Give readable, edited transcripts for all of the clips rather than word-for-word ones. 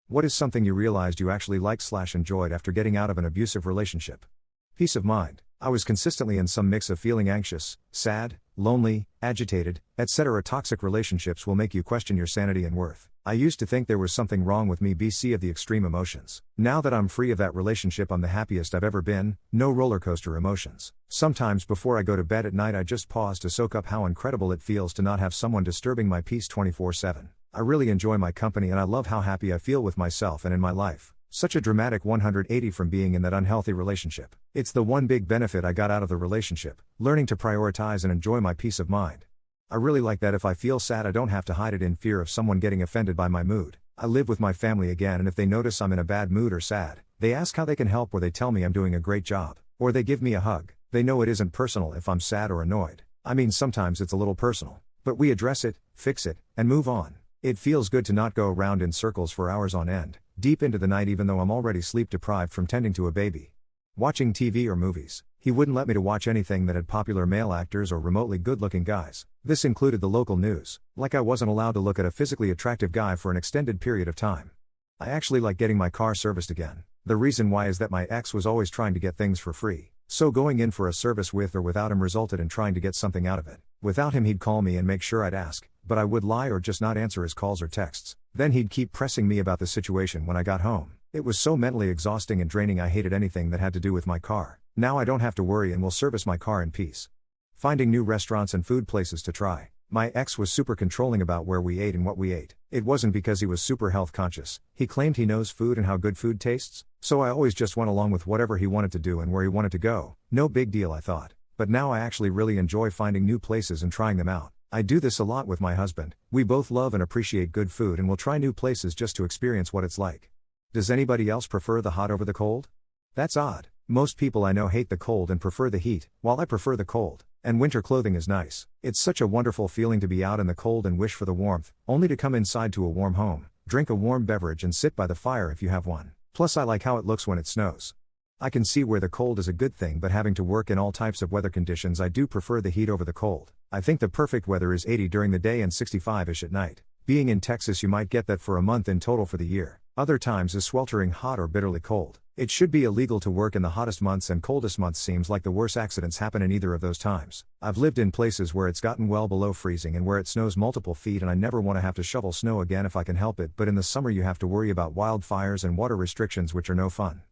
What is something you realized you actually liked/enjoyed after getting out of an abusive relationship? Peace of mind. I was consistently in some mix of feeling anxious, sad, lonely, agitated, etc. Toxic relationships will make you question your sanity and worth. I used to think there was something wrong with me BC of the extreme emotions. Now that I'm free of that relationship, I'm the happiest I've ever been, no roller coaster emotions. Sometimes before I go to bed at night I just pause to soak up how incredible it feels to not have someone disturbing my peace 24/7. I really enjoy my company and I love how happy I feel with myself and in my life. Such a dramatic 180 from being in that unhealthy relationship. It's the one big benefit I got out of the relationship, learning to prioritize and enjoy my peace of mind. I really like that if I feel sad I don't have to hide it in fear of someone getting offended by my mood. I live with my family again and if they notice I'm in a bad mood or sad, they ask how they can help or they tell me I'm doing a great job. Or they give me a hug. They know it isn't personal if I'm sad or annoyed. I mean sometimes it's a little personal. But we address it, fix it, and move on. It feels good to not go around in circles for hours on end, deep into the night even though I'm already sleep deprived from tending to a baby. Watching TV or movies. He wouldn't let me to watch anything that had popular male actors or remotely good-looking guys. This included the local news. Like I wasn't allowed to look at a physically attractive guy for an extended period of time. I actually like getting my car serviced again. The reason why is that my ex was always trying to get things for free. So going in for a service with or without him resulted in trying to get something out of it. Without him he'd call me and make sure I'd ask, but I would lie or just not answer his calls or texts. Then he'd keep pressing me about the situation when I got home. It was so mentally exhausting and draining I hated anything that had to do with my car. Now I don't have to worry and will service my car in peace. Finding new restaurants and food places to try. My ex was super controlling about where we ate and what we ate. It wasn't because he was super health conscious. He claimed he knows food and how good food tastes, so I always just went along with whatever he wanted to do and where he wanted to go. No big deal I thought. But now I actually really enjoy finding new places and trying them out. I do this a lot with my husband. We both love and appreciate good food and will try new places just to experience what it's like. Does anybody else prefer the hot over the cold? That's odd. Most people I know hate the cold and prefer the heat, while I prefer the cold. And winter clothing is nice. It's such a wonderful feeling to be out in the cold and wish for the warmth, only to come inside to a warm home, drink a warm beverage and sit by the fire if you have one. Plus I like how it looks when it snows. I can see where the cold is a good thing, but having to work in all types of weather conditions I do prefer the heat over the cold. I think the perfect weather is 80 during the day and 65-ish at night. Being in Texas you might get that for a month in total for the year. Other times is sweltering hot or bitterly cold. It should be illegal to work in the hottest months and coldest months seems like the worst accidents happen in either of those times. I've lived in places where it's gotten well below freezing and where it snows multiple feet and I never want to have to shovel snow again if I can help it, but in the summer you have to worry about wildfires and water restrictions which are no fun.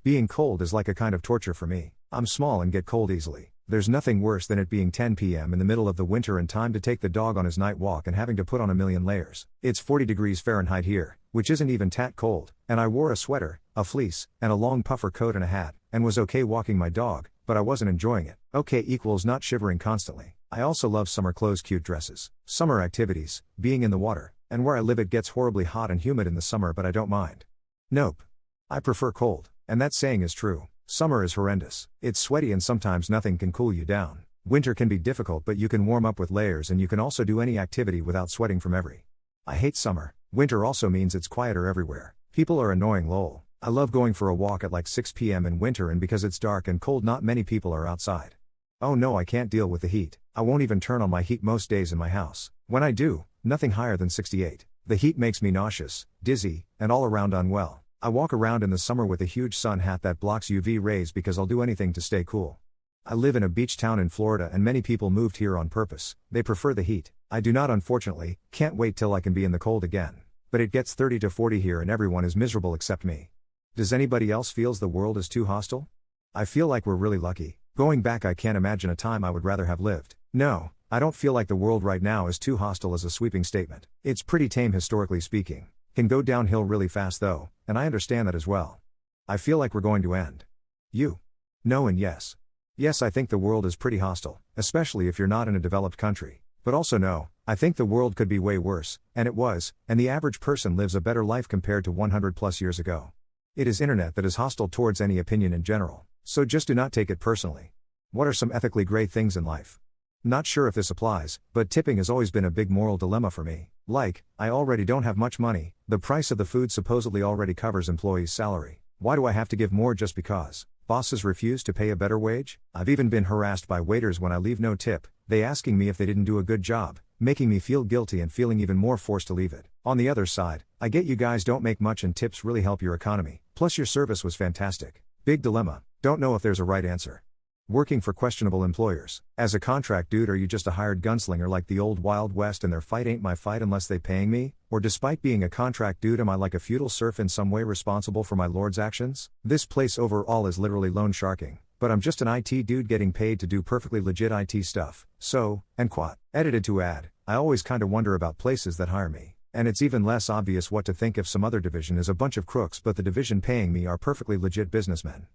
Being cold is like a kind of torture for me. I'm small and get cold easily. There's nothing worse than it being 10 p.m. in the middle of the winter and time to take the dog on his night walk and having to put on a million layers. It's 40 degrees Fahrenheit here, which isn't even tat cold, and I wore a sweater, a fleece, and a long puffer coat and a hat, and was okay walking my dog, but I wasn't enjoying it. Okay equals not shivering constantly. I also love summer clothes, cute dresses, summer activities, being in the water, and where I live it gets horribly hot and humid in the summer but I don't mind. Nope. I prefer cold, and that saying is true. Summer is horrendous. It's sweaty and sometimes nothing can cool you down. Winter can be difficult but you can warm up with layers and you can also do any activity without sweating from every. I hate summer. Winter also means it's quieter everywhere. People are annoying lol. I love going for a walk at like 6 p.m. in winter and because it's dark and cold not many people are outside. Oh no, I can't deal with the heat. I won't even turn on my heat most days in my house. When I do, nothing higher than 68. The heat makes me nauseous, dizzy, and all around unwell. I walk around in the summer with a huge sun hat that blocks UV rays because I'll do anything to stay cool. I live in a beach town in Florida and many people moved here on purpose. They prefer the heat. I do not unfortunately, can't wait till I can be in the cold again. But it gets 30 to 40 here and everyone is miserable except me. Does anybody else feels the world is too hostile? I feel like we're really lucky. Going back I can't imagine a time I would rather have lived. No, I don't feel like the world right now is too hostile as a sweeping statement. It's pretty tame historically speaking. Can go downhill really fast though, and I understand that as well. I feel like we're going to end. You? No and yes. Yes, I think the world is pretty hostile, especially if you're not in a developed country. But also no, I think the world could be way worse, and it was, and the average person lives a better life compared to 100 plus years ago. It is internet that is hostile towards any opinion in general, so just do not take it personally. What are some ethically great things in life? Not sure if this applies, but tipping has always been a big moral dilemma for me. Like, I already don't have much money, the price of the food supposedly already covers employees' salary. Why do I have to give more just because? Bosses refuse to pay a better wage? I've even been harassed by waiters when I leave no tip, they asking me if they didn't do a good job, making me feel guilty and feeling even more forced to leave it. On the other side, I get you guys don't make much and tips really help your economy, plus your service was fantastic. Big dilemma, don't know if there's a right answer. Working for questionable employers. As a contract dude, are you just a hired gunslinger like the old Wild West and their fight ain't my fight unless they paying me? Or despite being a contract dude, am I like a feudal serf in some way responsible for my lord's actions? This place overall is literally loan sharking, but I'm just an IT dude getting paid to do perfectly legit IT stuff. So, and quat. Edited to add, I always kinda wonder about places that hire me. And it's even less obvious what to think if some other division is a bunch of crooks but the division paying me are perfectly legit businessmen.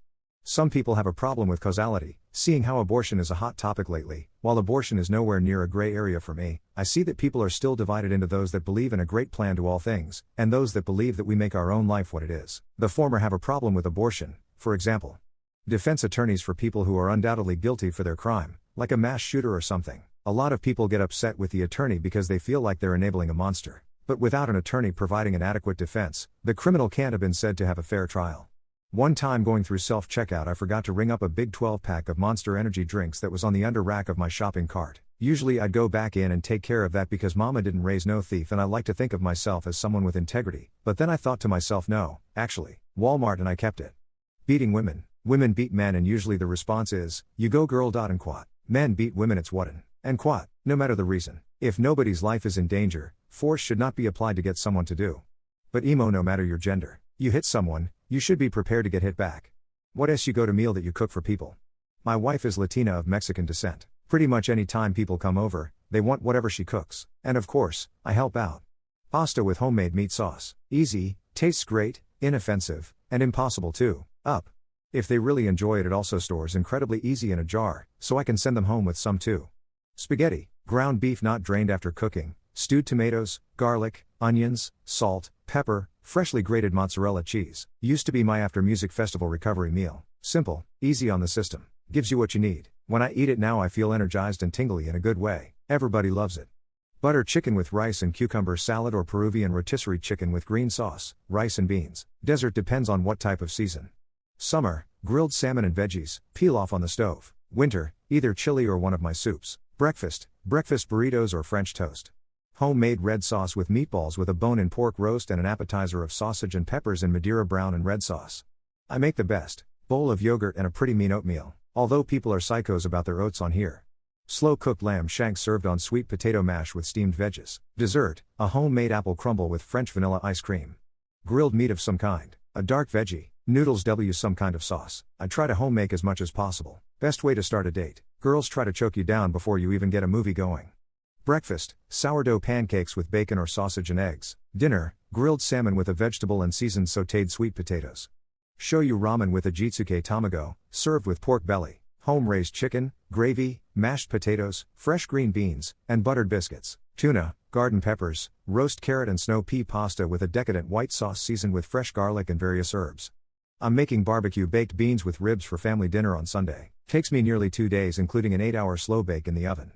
Some people have a problem with causality, seeing how abortion is a hot topic lately. While abortion is nowhere near a gray area for me, I see that people are still divided into those that believe in a great plan to all things, and those that believe that we make our own life what it is. The former have a problem with abortion, for example. Defense attorneys for people who are undoubtedly guilty for their crime, like a mass shooter or something. A lot of people get upset with the attorney because they feel like they're enabling a monster. But without an attorney providing an adequate defense, the criminal can't have been said to have a fair trial. One time going through self-checkout, I forgot to ring up a big 12-pack of Monster Energy drinks that was on the under rack of my shopping cart. Usually I'd go back in and take care of that because mama didn't raise no thief and I like to think of myself as someone with integrity, but then I thought to myself, no, actually, Walmart, and I kept it. Beating women. Women beat men and usually the response is, you go girl. And quat. Men beat women, it's whatin'. And quat. No matter the reason. If nobody's life is in danger, force should not be applied to get someone to do. But emo, no matter your gender. You hit someone, you should be prepared to get hit back. What else you go to meal that you cook for people? My wife is Latina of Mexican descent. Pretty much any time people come over, they want whatever she cooks. And of course, I help out. Pasta with homemade meat sauce. Easy, tastes great, inoffensive, and impossible to up. If they really enjoy it, it also stores incredibly easy in a jar, so I can send them home with some too. Spaghetti. Ground beef not drained after cooking, stewed tomatoes, garlic, onions, salt, pepper, freshly grated mozzarella cheese. Used to be my after music festival recovery meal. Simple, easy on the system, gives you what you need. When I eat it now I feel energized and tingly in a good way. Everybody loves it. Butter chicken with rice and cucumber salad or Peruvian rotisserie chicken with green sauce, rice and beans. Desert depends on what type of season. Summer, grilled salmon and veggies, peel off on the stove. Winter, either chili or one of my soups. Breakfast burritos or French toast. Homemade red sauce with meatballs with a bone-in pork roast and an appetizer of sausage and peppers in Madeira brown and red sauce. I make the best. Bowl of yogurt and a pretty mean oatmeal. Although people are psychos about their oats on here. Slow-cooked lamb shanks served on sweet potato mash with steamed veggies. Dessert, a homemade apple crumble with French vanilla ice cream. Grilled meat of some kind, a dark veggie, noodles some kind of sauce. I try to home make as much as possible. Best way to start a date. Girls try to choke you down before you even get a movie going. Breakfast, sourdough pancakes with bacon or sausage and eggs. Dinner, grilled salmon with a vegetable and seasoned sautéed sweet potatoes. Shoyu ramen with a jitsuke tamago, served with pork belly. Home-raised chicken, gravy, mashed potatoes, fresh green beans, and buttered biscuits. Tuna, garden peppers, roast carrot and snow pea pasta with a decadent white sauce seasoned with fresh garlic and various herbs. I'm making barbecue baked beans with ribs for family dinner on Sunday. Takes me nearly 2 days including an 8-hour slow bake in the oven.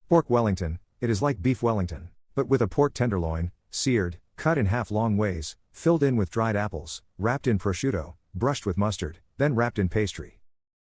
Pork Wellington, it is like beef Wellington, but with a pork tenderloin, seared, cut in half long ways, filled in with dried apples, wrapped in prosciutto, brushed with mustard, then wrapped in pastry.